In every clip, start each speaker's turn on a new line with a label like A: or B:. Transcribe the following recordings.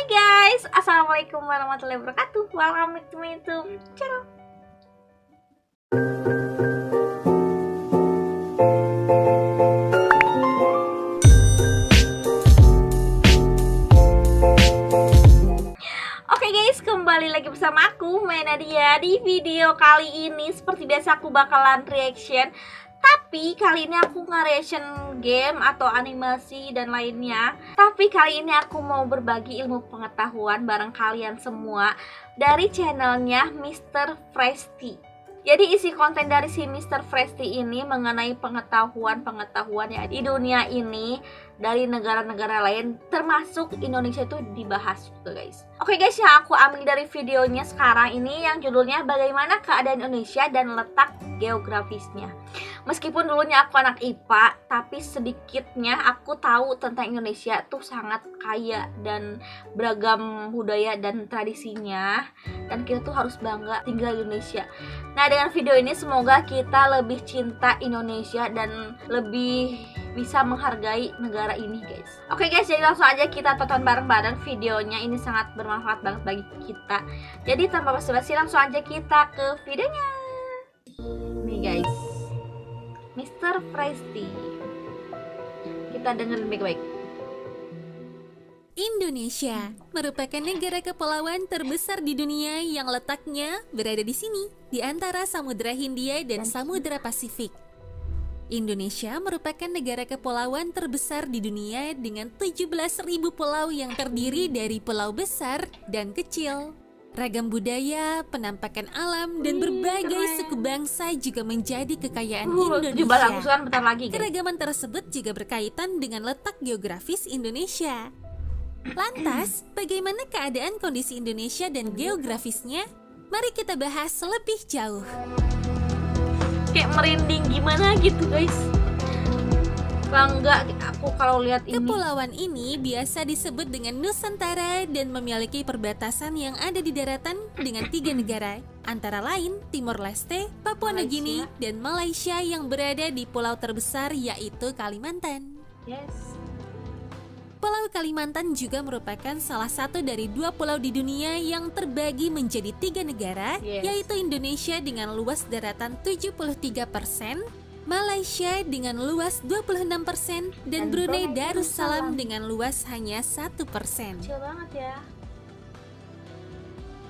A: guys, assalamualaikum warahmatullahi wabarakatuh. Welcome to my YouTube channel. Oke guys, kembali lagi bersama aku Nadia. Di video kali ini seperti biasa aku bakalan reaction. Tapi kali ini aku nge-reaction game atau animasi dan lainnya. Tapi kali ini aku mau berbagi ilmu pengetahuan bareng kalian semua dari channelnya Mr. Fresty. Jadi isi konten dari si Mr. Fresty ini mengenai pengetahuan ya di dunia ini dari negara-negara lain, termasuk Indonesia itu dibahas gitu guys. Oke guys, yang aku ambil dari videonya sekarang ini yang judulnya bagaimana keadaan Indonesia dan letak geografisnya. Meskipun dulunya aku anak IPA, tapi sedikitnya aku tahu tentang Indonesia tuh sangat kaya dan beragam budaya dan tradisinya, dan kita tuh harus bangga tinggal di Indonesia. Nah, dengan video ini semoga kita lebih cinta Indonesia dan lebih bisa menghargai negara ini guys. Oke guys, jadi langsung aja kita tonton bareng-bareng videonya. Ini sangat bermanfaat banget bagi kita. Jadi tanpa basa-basi langsung aja kita ke videonya. Nih guys, Mr. Fresty, kita dengerin baik-baik.
B: Indonesia merupakan negara kepulauan terbesar di dunia yang letaknya berada di sini, di antara Samudra Hindia dan Samudra Pasifik. Indonesia merupakan negara kepulauan terbesar di dunia dengan 17.000 pulau yang terdiri dari pulau besar dan kecil. Ragam budaya, penampakan alam, dan berbagai suku bangsa juga menjadi kekayaan Indonesia. Keragaman tersebut juga berkaitan dengan letak geografis Indonesia. Lantas, bagaimana keadaan kondisi Indonesia dan geografisnya? Mari kita bahas lebih jauh.
A: Kayak merinding gimana gitu guys. Bangga aku kalau lihat ini.
B: Kepulauan ini biasa disebut dengan Nusantara dan memiliki perbatasan yang ada di daratan dengan 3 negara, antara lain Timor Leste, Papua Nugini, dan Malaysia yang berada di pulau terbesar yaitu Kalimantan.
A: Yes.
B: Pulau Kalimantan juga merupakan salah satu dari 2 pulau di dunia yang terbagi menjadi 3 negara, yaitu Indonesia dengan luas daratan 73%, Malaysia dengan luas 26%, dan Brunei Darussalam dengan luas hanya 1%.
A: Kecil banget ya.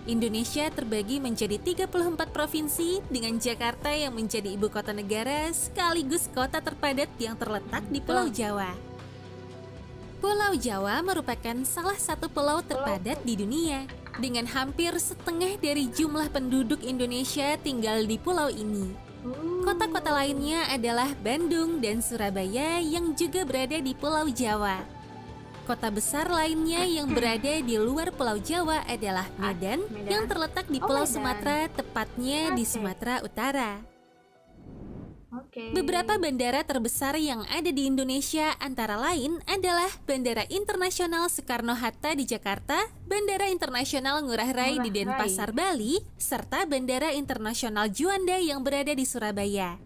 B: Indonesia terbagi menjadi 34 provinsi dengan Jakarta yang menjadi ibu kota negara sekaligus kota terpadat yang terletak di Pulau Jawa. Pulau Jawa merupakan salah satu pulau terpadat di dunia, dengan hampir setengah dari jumlah penduduk Indonesia tinggal di pulau ini. Kota-kota lainnya adalah Bandung dan Surabaya yang juga berada di Pulau Jawa. Kota besar lainnya yang berada di luar Pulau Jawa adalah Medan yang terletak di Pulau Sumatera, tepatnya di Sumatera Utara. Beberapa bandara terbesar yang ada di Indonesia antara lain adalah Bandara Internasional Soekarno-Hatta di Jakarta, Bandara Internasional Ngurah Rai di Denpasar, Bali, serta Bandara Internasional Juanda yang berada di Surabaya.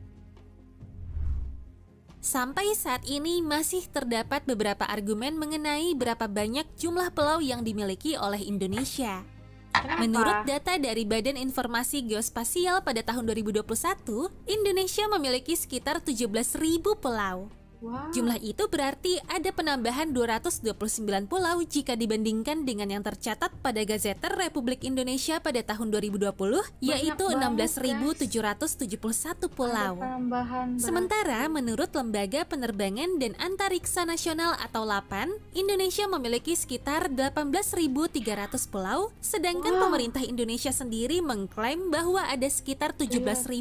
B: Sampai saat ini masih terdapat beberapa argumen mengenai berapa banyak jumlah pulau yang dimiliki oleh Indonesia. Menurut data dari Badan Informasi Geospasial pada tahun 2021, Indonesia memiliki sekitar 17.000 pulau. Jumlah itu berarti ada penambahan 229 pulau jika dibandingkan dengan yang tercatat pada Gazeter Republik Indonesia pada tahun 2020, yaitu 16.771 pulau. Sementara menurut Lembaga Penerbangan dan Antariksa Nasional atau LAPAN, Indonesia memiliki sekitar 18.300 pulau, sedangkan pemerintah Indonesia sendiri mengklaim bahwa ada sekitar 17.500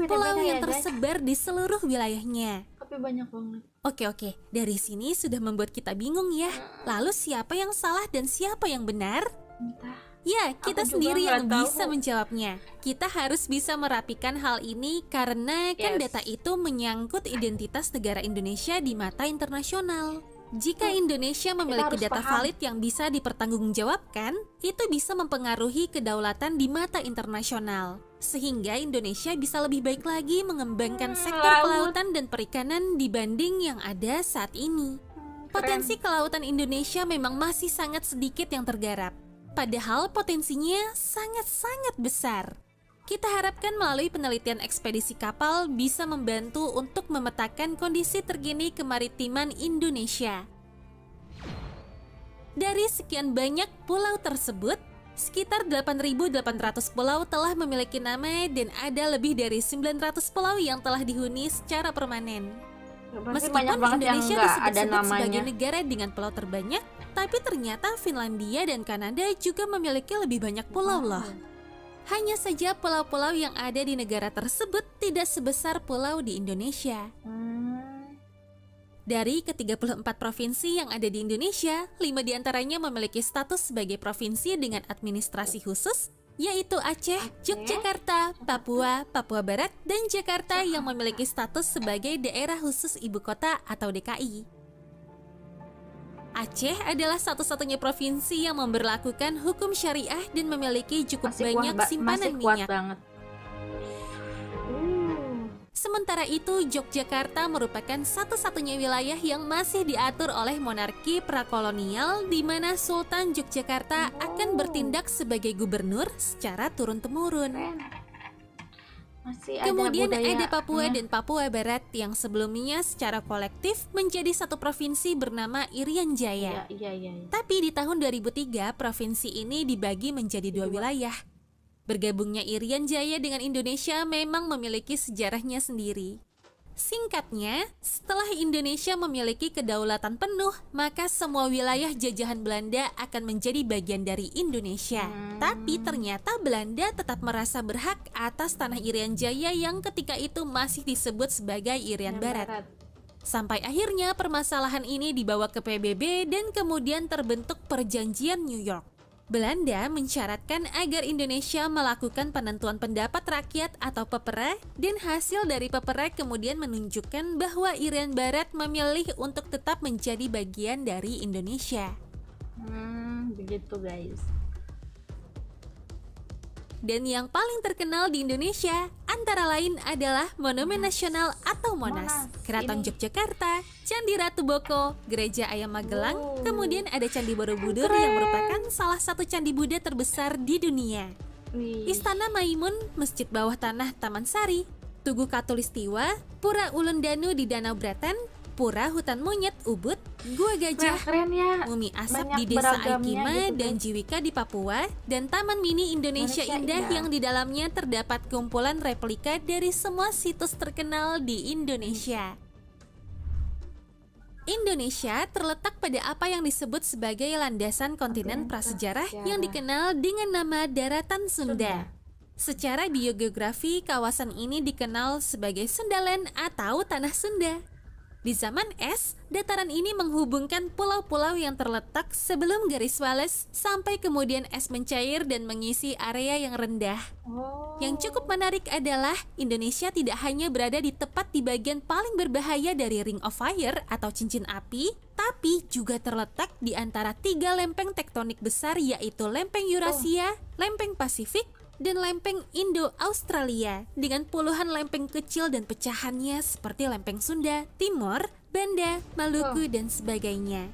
B: pulau yang tersebar di seluruh wilayahnya.
A: Tapi banyak banget.
B: Oke, dari sini sudah membuat kita bingung ya. Lalu siapa yang salah dan siapa yang benar?
A: Entah.
B: Ya, kita sendiri yang bisa menjawabnya. Kita harus bisa merapikan hal ini karena kan data itu menyangkut identitas negara Indonesia di mata internasional. Jika Indonesia memiliki data valid yang bisa dipertanggungjawabkan, itu bisa mempengaruhi kedaulatan di mata internasional. Sehingga Indonesia bisa lebih baik lagi mengembangkan sektor kelautan dan perikanan dibanding yang ada saat ini. Potensi kelautan Indonesia memang masih sangat sedikit yang tergarap. Padahal potensinya sangat-sangat besar. Kita harapkan melalui penelitian ekspedisi kapal bisa membantu untuk memetakan kondisi terkini kemaritiman Indonesia. Dari sekian banyak pulau tersebut, sekitar 8.800 pulau telah memiliki nama dan ada lebih dari 900 pulau yang telah dihuni secara permanen.
A: Berarti
B: Meskipun
A: banyak banget yang
B: Indonesia
A: nggak ada
B: disebut-sebut
A: namanya.
B: sebagai negara dengan pulau terbanyak, tapi ternyata Finlandia dan Kanada juga memiliki lebih banyak pulau loh. Hanya saja pulau-pulau yang ada di negara tersebut tidak sebesar pulau di Indonesia. Dari ke-34 provinsi yang ada di Indonesia, 5 diantaranya memiliki status sebagai provinsi dengan administrasi khusus, yaitu Aceh, Yogyakarta, Papua, Papua Barat, dan Jakarta yang memiliki status sebagai daerah khusus ibu kota atau DKI. Aceh adalah satu-satunya provinsi yang memberlakukan hukum syariah dan memiliki cukup banyak simpanan
A: masih kuat
B: minyak.
A: banget.
B: Sementara itu, Yogyakarta merupakan satu-satunya wilayah yang masih diatur oleh monarki prakolonial di mana Sultan Yogyakarta akan bertindak sebagai gubernur secara turun-temurun.
A: Masih ada
B: Kemudian ada
A: budayanya.
B: Papua dan Papua Barat yang sebelumnya secara kolektif menjadi satu provinsi bernama Irian Jaya.
A: Iya.
B: Tapi di tahun 2003, provinsi ini dibagi menjadi 2 wilayah. Bergabungnya Irian Jaya dengan Indonesia memang memiliki sejarahnya sendiri. Singkatnya, setelah Indonesia memiliki kedaulatan penuh, maka semua wilayah jajahan Belanda akan menjadi bagian dari Indonesia. Tapi ternyata Belanda tetap merasa berhak atas tanah Irian Jaya yang ketika itu masih disebut sebagai Irian Barat. Sampai akhirnya permasalahan ini dibawa ke PBB dan kemudian terbentuk Perjanjian New York. Belanda mensyaratkan agar Indonesia melakukan penentuan pendapat rakyat atau pepera, dan hasil dari pepera kemudian menunjukkan bahwa Irian Barat memilih untuk tetap menjadi bagian dari Indonesia.
A: Begitu guys.
B: Dan yang paling terkenal di Indonesia antara lain adalah Monumen Nasional atau Monas, Keraton Yogyakarta, Candi Ratu Boko, Gereja Ayam Magelang, kemudian ada Candi Borobudur yang merupakan salah satu candi Buddha terbesar di dunia. Istana Maimun, Masjid Bawah Tanah Taman Sari, Tugu Katulistiwa, Pura Ulun Danu di Danau Braten, Pura Hutan Monyet Ubud, Gua Gajah,
A: Keren ya.
B: Mumi Asap
A: Banyak
B: di Desa
A: beragamnya
B: Aikima
A: gitu,
B: dan
A: guys.
B: Jiwika di Papua, dan Taman Mini Indonesia Indah yang di dalamnya terdapat kumpulan replika dari semua situs terkenal di Indonesia. Indonesia terletak pada apa yang disebut sebagai landasan kontinen prasejarah yang dikenal dengan nama Daratan Sunda. Secara biogeografi, kawasan ini dikenal sebagai Sundaland atau Tanah Sunda. Di zaman es, dataran ini menghubungkan pulau-pulau yang terletak sebelum garis Wallace sampai kemudian es mencair dan mengisi area yang rendah. Yang cukup menarik adalah Indonesia tidak hanya berada di tepat di bagian paling berbahaya dari Ring of Fire atau cincin api, tapi juga terletak di antara 3 lempeng tektonik besar, yaitu lempeng Eurasia, lempeng Pasifik, dan lempeng Indo-Australia dengan puluhan lempeng kecil dan pecahannya seperti lempeng Sunda, Timor, Banda, Maluku, dan sebagainya.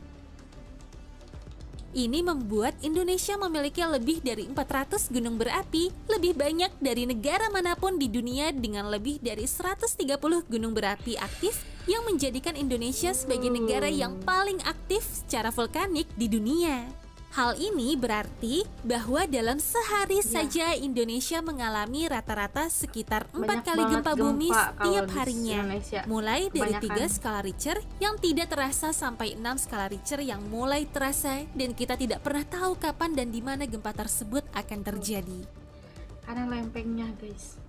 B: Ini membuat Indonesia memiliki lebih dari 400 gunung berapi, lebih banyak dari negara manapun di dunia dengan lebih dari 130 gunung berapi aktif yang menjadikan Indonesia sebagai negara yang paling aktif secara vulkanik di dunia. Hal ini berarti bahwa dalam sehari saja Indonesia mengalami rata-rata sekitar 4 kali gempa bumi setiap harinya. Mulai dari 3 skala Richter yang tidak terasa sampai 6 skala Richter yang mulai terasa, dan kita tidak pernah tahu kapan dan di mana gempa tersebut akan terjadi.
A: Karena lempengnya guys.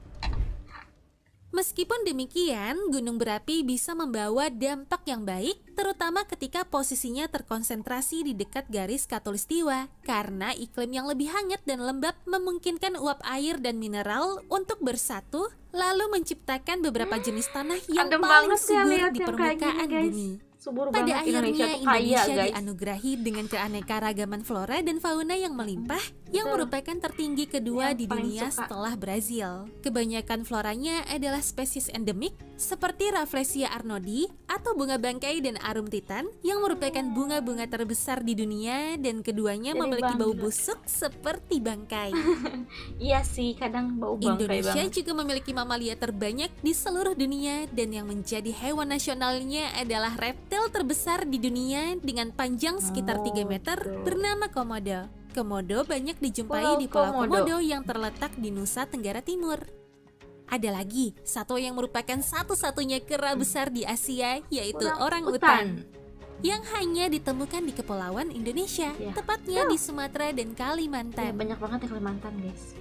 B: Meskipun demikian, gunung berapi bisa membawa dampak yang baik, terutama ketika posisinya terkonsentrasi di dekat garis Katulistiwa, karena iklim yang lebih hangat dan lembab memungkinkan uap air dan mineral untuk bersatu, lalu menciptakan beberapa jenis tanah yang
A: Adem
B: paling
A: banget ya
B: subur
A: lihat
B: di
A: yang kayak
B: permukaan
A: gini, guys.
B: bumi.
A: Subur
B: Pada
A: banget, Indonesia
B: akhirnya
A: tuh kaya
B: Indonesia
A: guys.
B: dianugerahi dengan keanekaragaman flora dan fauna yang melimpah yang
A: Betul.
B: merupakan tertinggi kedua
A: Yang
B: di
A: paling
B: dunia
A: suka.
B: setelah Brazil. Kebanyakan floranya adalah spesies endemik seperti Rafflesia arnoldi atau bunga bangkai dan arum titan yang merupakan bunga-bunga terbesar di dunia dan keduanya
A: Jadi
B: memiliki bau
A: bangga.
B: busuk seperti bangkai.
A: Iya sih, kadang bau bangkai
B: Indonesia
A: banget.
B: juga memiliki mamalia terbanyak di seluruh dunia dan yang menjadi hewan nasionalnya adalah reptil terbesar di dunia dengan panjang sekitar 3 meter
A: Komodo.
B: bernama komodo. Komodo banyak dijumpai
A: Pulau
B: di Pulau
A: Komodo.
B: Komodo yang terletak di Nusa Tenggara Timur. Ada lagi satwa yang merupakan satu-satunya kera besar di Asia, yaitu orang utan yang hanya ditemukan di Kepulauan Indonesia,
A: Ya.
B: tepatnya di Sumatera dan
A: Ya,
B: Kalimantan.
A: banyak banget di Kalimantan guys.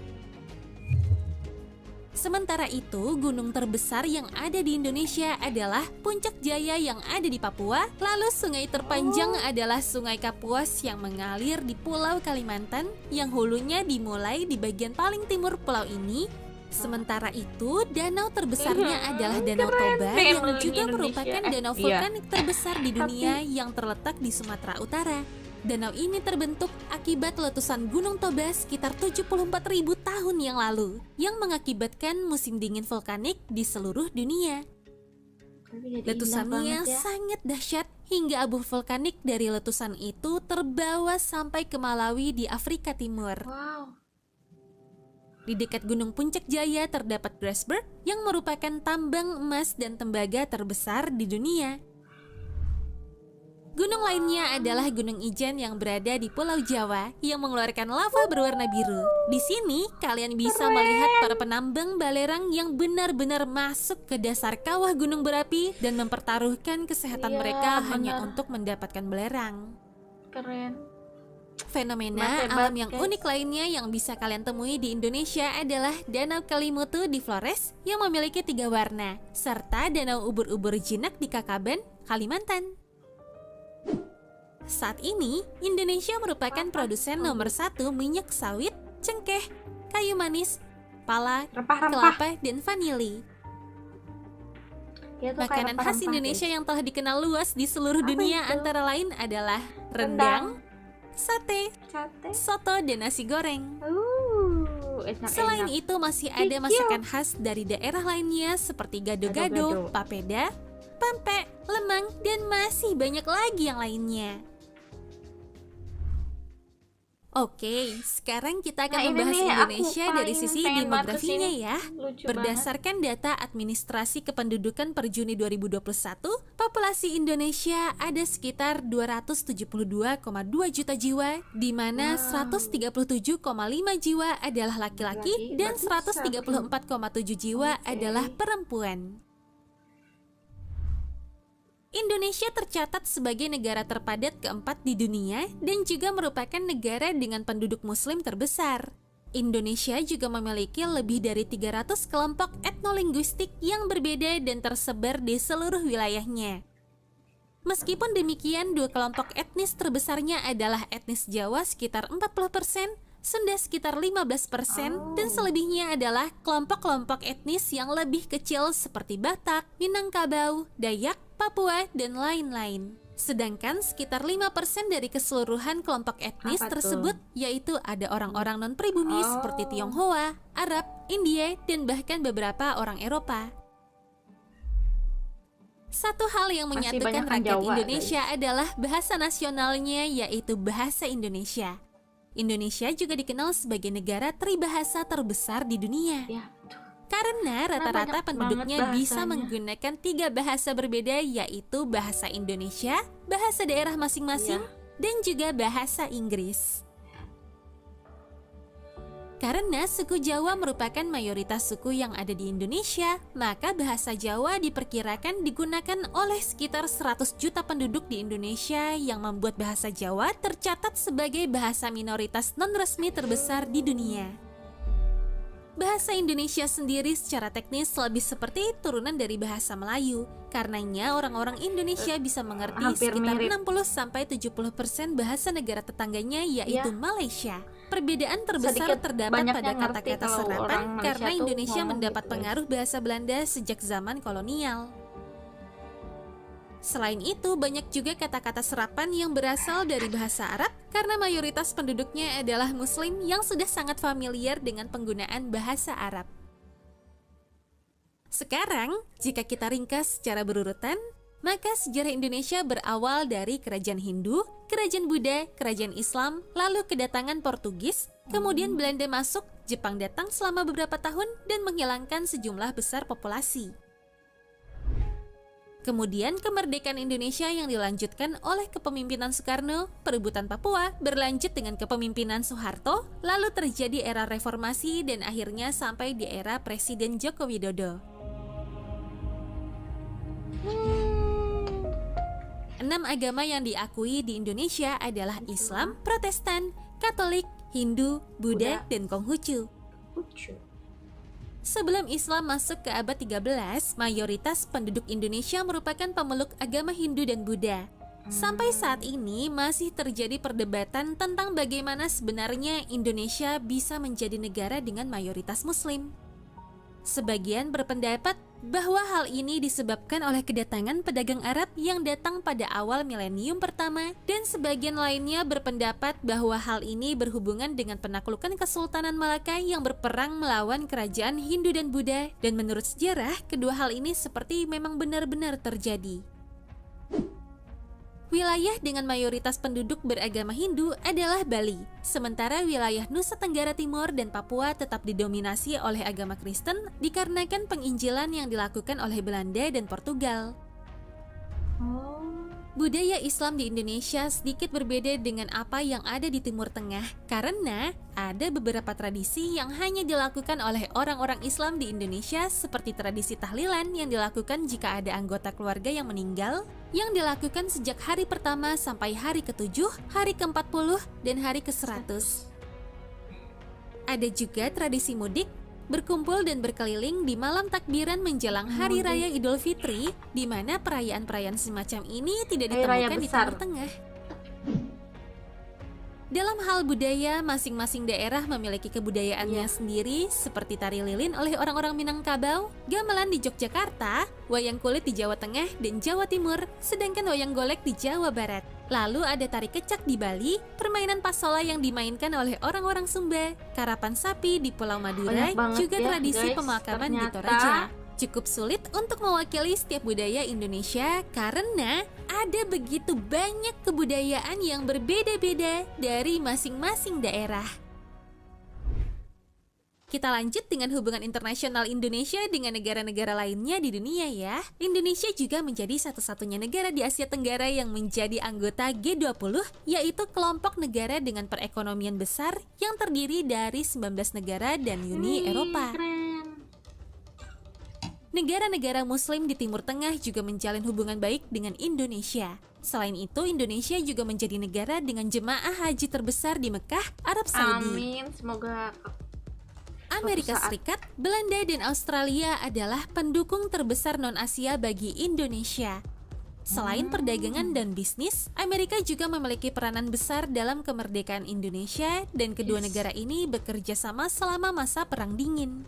B: Sementara itu, gunung terbesar yang ada di Indonesia adalah Puncak Jaya yang ada di Papua. Lalu sungai terpanjang adalah Sungai Kapuas yang mengalir di Pulau Kalimantan, yang hulunya dimulai di bagian paling timur pulau ini. Sementara itu, danau terbesarnya adalah Danau Toba yang
A: family
B: juga
A: Indonesia.
B: merupakan danau
A: Iya.
B: vulkanik terbesar di dunia yang terletak di Sumatera Utara. Danau ini terbentuk akibat letusan Gunung Toba sekitar 74.000 tahun yang lalu, yang mengakibatkan musim dingin vulkanik di seluruh dunia.
A: Tapi jadi indah
B: Letusannya
A: banget ya.
B: sangat dahsyat hingga abu vulkanik dari letusan itu terbawa sampai ke Malawi di Afrika Timur.
A: Wow.
B: Di dekat Gunung Puncak Jaya terdapat Grasberg yang merupakan tambang emas dan tembaga terbesar di dunia. Gunung lainnya adalah Gunung Ijen yang berada di Pulau Jawa yang mengeluarkan lava berwarna biru. Di sini kalian bisa melihat para penambang balerang yang benar-benar masuk ke dasar kawah gunung berapi dan mempertaruhkan kesehatan
A: Iya,
B: mereka hanya
A: benar.
B: untuk mendapatkan belerang.
A: Keren.
B: Fenomena
A: Hebat,
B: alam yang
A: guys.
B: unik lainnya yang bisa kalian temui di Indonesia adalah Danau Kalimutu di Flores yang memiliki 3 warna, serta Danau Ubur-Ubur Jinak di Kakaban, Kalimantan. Saat ini, Indonesia merupakan produsen nomor 1 minyak sawit, cengkeh, kayu manis, pala,
A: Rempah-rempah.
B: kelapa, dan vanili.
A: Ya, tuh kayak
B: Makanan khas
A: rempah-rempah,
B: Indonesia
A: guys.
B: yang telah dikenal luas di seluruh
A: Apa
B: dunia
A: itu?
B: antara lain adalah rendang, sate,
A: Sate.
B: soto, dan nasi goreng.
A: Enak-enak.
B: Selain itu masih ada
A: Kikil.
B: masakan khas dari daerah lainnya seperti gado-gado,
A: Gado-gado.
B: papeda, pempek, lemang, dan masih banyak lagi yang lainnya. Oke, sekarang kita akan
A: Nah, ini
B: membahas
A: nih, aku
B: Indonesia dari
A: paling
B: sisi
A: pengen banget
B: demografinya
A: kesini.
B: ya.
A: Lucu
B: Berdasarkan data Administrasi Kependudukan per Juni 2021, populasi Indonesia ada sekitar 272,2 juta jiwa, di mana 137,5 jiwa adalah laki-laki dan 134,7 jiwa
A: Oke.
B: adalah perempuan. Indonesia tercatat sebagai negara terpadat keempat di dunia dan juga merupakan negara dengan penduduk muslim terbesar. Indonesia juga memiliki lebih dari 300 kelompok etnolinguistik yang berbeda dan tersebar di seluruh wilayahnya. Meskipun demikian, 2 kelompok etnis terbesarnya adalah etnis Jawa sekitar 40%, Sunda sekitar 15%, dan selebihnya adalah kelompok-kelompok etnis yang lebih kecil seperti Batak, Minangkabau, Dayak, Papua, dan lain-lain. Sedangkan sekitar 5% dari keseluruhan kelompok etnis
A: Apa tuh?
B: tersebut yaitu ada orang-orang non-pribumi seperti Tionghoa, Arab, India, dan bahkan beberapa orang Eropa. Satu hal yang
A: Masih
B: menyatukan
A: banyakan
B: rakyat
A: Jawa,
B: Indonesia adalah bahasa nasionalnya yaitu bahasa Indonesia. Indonesia juga dikenal sebagai negara tribahasa terbesar di dunia.
A: Ya.
B: Karena rata-rata
A: banyak
B: penduduknya
A: banget
B: bisa
A: bahasanya.
B: menggunakan 3 bahasa berbeda yaitu bahasa Indonesia, bahasa daerah masing-masing, dan juga bahasa Inggris. Karena suku Jawa merupakan mayoritas suku yang ada di Indonesia, maka bahasa Jawa diperkirakan digunakan oleh sekitar 100 juta penduduk di Indonesia yang membuat bahasa Jawa tercatat sebagai bahasa minoritas non-resmi terbesar di dunia. Bahasa Indonesia sendiri secara teknis lebih seperti turunan dari bahasa Melayu. Karenanya orang-orang Indonesia bisa mengerti
A: Hampir
B: sekitar
A: mirip.
B: 60-70% bahasa negara tetangganya yaitu
A: Ya.
B: Malaysia. Perbedaan terbesar
A: Sedikit
B: terdapat
A: banyaknya
B: pada
A: ngerti
B: kata-kata
A: kalau
B: serapan
A: orang Malaysia
B: karena
A: tuh
B: Indonesia
A: ngomong
B: mendapat
A: gitu.
B: pengaruh bahasa Belanda sejak zaman kolonial. Selain itu, banyak juga kata-kata serapan yang berasal dari bahasa Arab karena mayoritas penduduknya adalah Muslim yang sudah sangat familiar dengan penggunaan bahasa Arab. Sekarang, jika kita ringkas secara berurutan, maka sejarah Indonesia berawal dari kerajaan Hindu, kerajaan Buddha, kerajaan Islam, lalu kedatangan Portugis, kemudian Belanda masuk, Jepang datang selama beberapa tahun dan menghilangkan sejumlah besar populasi. Kemudian kemerdekaan Indonesia yang dilanjutkan oleh kepemimpinan Soekarno, perebutan Papua berlanjut dengan kepemimpinan Soeharto, lalu terjadi era reformasi dan akhirnya sampai di era Presiden Joko Widodo. 6 agama yang diakui di Indonesia adalah Islam, Protestan, Katolik, Hindu, Buddha, dan Konghucu. Sebelum Islam masuk ke abad 13, mayoritas penduduk Indonesia merupakan pemeluk agama Hindu dan Buddha. Sampai saat ini masih terjadi perdebatan tentang bagaimana sebenarnya Indonesia bisa menjadi negara dengan mayoritas Muslim. Sebagian berpendapat bahwa hal ini disebabkan oleh kedatangan pedagang Arab yang datang pada awal milenium pertama, dan sebagian lainnya berpendapat bahwa hal ini berhubungan dengan penaklukan Kesultanan Malaka yang berperang melawan kerajaan Hindu dan Buddha, dan menurut sejarah, kedua hal ini seperti memang benar-benar terjadi. Wilayah dengan mayoritas penduduk beragama Hindu adalah Bali, sementara wilayah Nusa Tenggara Timur dan Papua tetap didominasi oleh agama Kristen dikarenakan penginjilan yang dilakukan oleh Belanda dan Portugal. Budaya Islam di Indonesia sedikit berbeda dengan apa yang ada di Timur Tengah karena ada beberapa tradisi yang hanya dilakukan oleh orang-orang Islam di Indonesia seperti tradisi tahlilan yang dilakukan jika ada anggota keluarga yang meninggal, yang dilakukan sejak hari pertama sampai hari ke-7, hari ke-40, dan hari ke-100. Ada juga tradisi mudik, berkumpul dan berkeliling di malam takbiran menjelang Hari Raya Idul Fitri, di mana perayaan-perayaan semacam ini tidak ditemukan di Timur Tengah. Dalam hal budaya, masing-masing daerah memiliki kebudayaannya sendiri, seperti tari lilin oleh orang-orang Minangkabau, gamelan di Yogyakarta, wayang kulit di Jawa Tengah dan Jawa Timur, sedangkan wayang golek di Jawa Barat. Lalu ada tari kecak di Bali, permainan pasola yang dimainkan oleh orang-orang Sumba, karapan sapi di Pulau Madura, juga tradisi pemakaman di Toraja. Cukup sulit untuk mewakili setiap budaya Indonesia karena ada begitu banyak kebudayaan yang berbeda-beda dari masing-masing daerah. Kita lanjut dengan hubungan internasional Indonesia dengan negara-negara lainnya di dunia ya. Indonesia juga menjadi satu-satunya negara di Asia Tenggara yang menjadi anggota G20, yaitu kelompok negara dengan perekonomian besar yang terdiri dari 19 negara dan Uni Eropa. Negara-negara Muslim di Timur Tengah juga menjalin hubungan baik dengan Indonesia. Selain itu, Indonesia juga menjadi negara dengan jemaah haji terbesar di Mekah, Arab Saudi.
A: Amin, semoga
B: Amerika Serikat, Belanda, dan Australia adalah pendukung terbesar non-Asia bagi Indonesia. Selain perdagangan dan bisnis, Amerika juga memiliki peranan besar dalam kemerdekaan Indonesia, dan kedua negara ini bekerja sama selama masa Perang Dingin.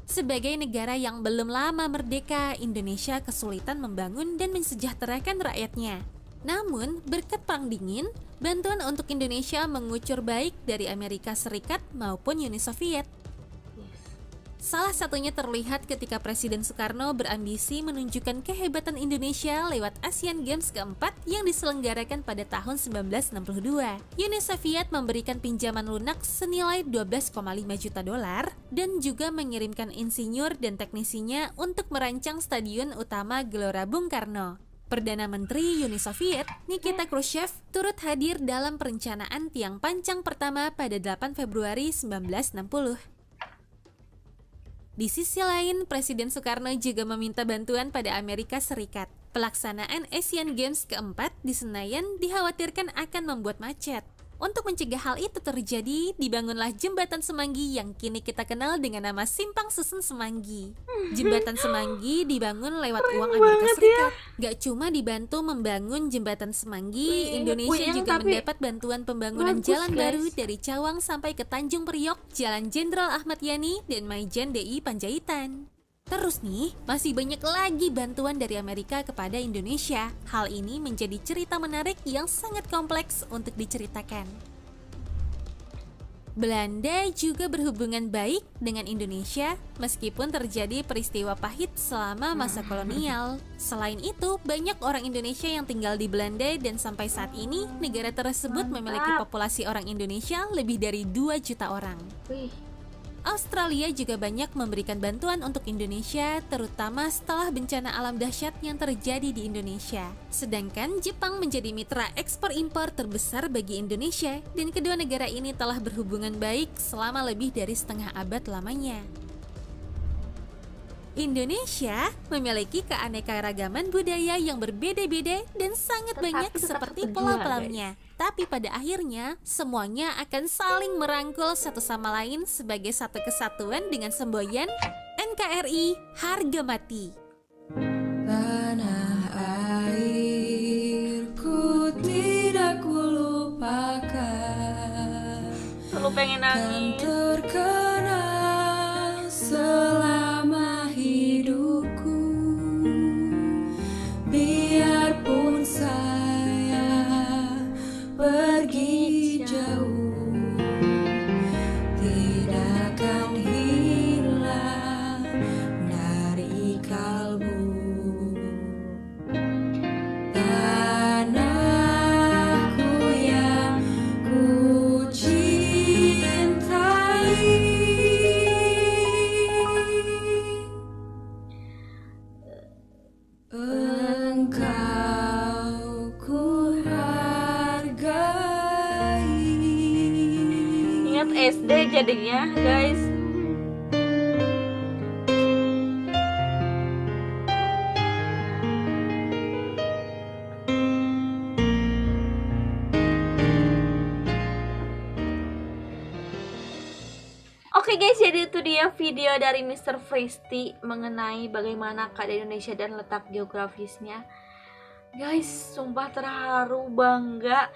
B: Sebagai negara yang belum lama merdeka, Indonesia kesulitan membangun dan mensejahterakan rakyatnya. Namun, berkat Perang Dingin, bantuan untuk Indonesia mengucur baik dari Amerika Serikat maupun Uni Soviet. Salah satunya terlihat ketika Presiden Soekarno berambisi menunjukkan kehebatan Indonesia lewat Asian Games keempat yang diselenggarakan pada tahun 1962. Uni Soviet memberikan pinjaman lunak senilai 12,5 juta dolar dan juga mengirimkan insinyur dan teknisinya untuk merancang stadion utama Gelora Bung Karno. Perdana Menteri Uni Soviet, Nikita Khrushchev, turut hadir dalam perencanaan tiang pancang pertama pada 8 Februari 1960. Di sisi lain, Presiden Soekarno juga meminta bantuan pada Amerika Serikat. Pelaksanaan Asian Games keempat di Senayan dikhawatirkan akan membuat macet. Untuk mencegah hal itu terjadi, dibangunlah Jembatan Semanggi yang kini kita kenal dengan nama Simpang Susun Semanggi. Jembatan Semanggi dibangun lewat uang Amerika Serikat. Gak cuma dibantu membangun Jembatan Semanggi, Indonesia juga mendapat bantuan pembangunan jalan baru dari Cawang sampai ke Tanjung Priok, Jalan Jenderal Ahmad Yani, dan Maijen DI Panjaitan. Terus nih, masih banyak lagi bantuan dari Amerika kepada Indonesia. Hal ini menjadi cerita menarik yang sangat kompleks untuk diceritakan. Belanda juga berhubungan baik dengan Indonesia meskipun terjadi peristiwa pahit selama masa kolonial. Selain itu, banyak orang Indonesia yang tinggal di Belanda dan sampai saat ini negara tersebut memiliki populasi orang Indonesia lebih dari 2 juta orang.
A: Wih,
B: Australia juga banyak memberikan bantuan untuk Indonesia, terutama setelah bencana alam dahsyat yang terjadi di Indonesia. Sedangkan Jepang menjadi mitra ekspor-impor terbesar bagi Indonesia, dan kedua negara ini telah berhubungan baik selama lebih dari setengah abad lamanya. Indonesia memiliki keanekaragaman budaya yang berbeda-beda dan sangat banyak seperti pulau-pulaunya. Tapi pada akhirnya, semuanya akan saling merangkul satu sama lain sebagai satu kesatuan dengan semboyan NKRI harga mati.
C: Tanah airku tidak kulupakan,
A: selalu pengen
C: kan
A: nangis.
C: terkenang selama hidupku. Biarpun saya pergi jauh, tidak akan hilang dari kalbu. Tanahku yang ku cintai, engkau ku hargai.
A: Ingat SD jadinya, guys. Oke guys, jadi itu dia video dari Mr. Fristi mengenai bagaimana keadaan Indonesia dan letak geografisnya. Guys, sumpah terharu, bangga,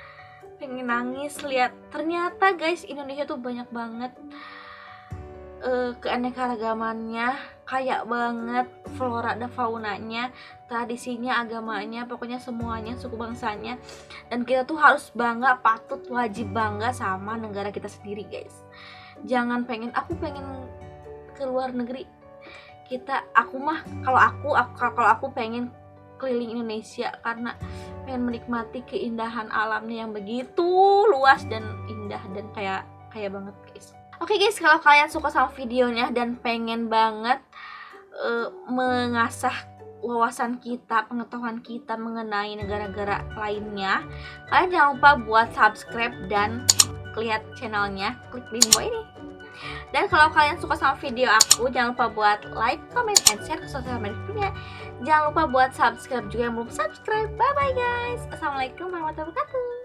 A: pengen nangis lihat. Ternyata guys, Indonesia tuh banyak banget keanekaragamannya, kaya banget flora dan faunanya, tradisinya, agamanya, pokoknya semuanya, suku bangsanya. Dan kita tuh harus bangga, patut, wajib bangga sama negara kita sendiri guys. Jangan aku pengen ke luar negeri. Kalau aku pengen keliling Indonesia karena pengen menikmati keindahan alamnya yang begitu luas dan indah dan kaya banget guys. Oke guys, kalau kalian suka sama videonya dan pengen banget mengasah wawasan kita, pengetahuan kita mengenai negara-negara lainnya, kalian jangan lupa buat subscribe dan lihat channelnya, klik link bawah ini. Dan kalau kalian suka sama video aku, jangan lupa buat like, comment, and share ke sosial media. Jangan lupa buat subscribe juga yang belum subscribe. Bye bye guys. Assalamualaikum warahmatullahi wabarakatuh.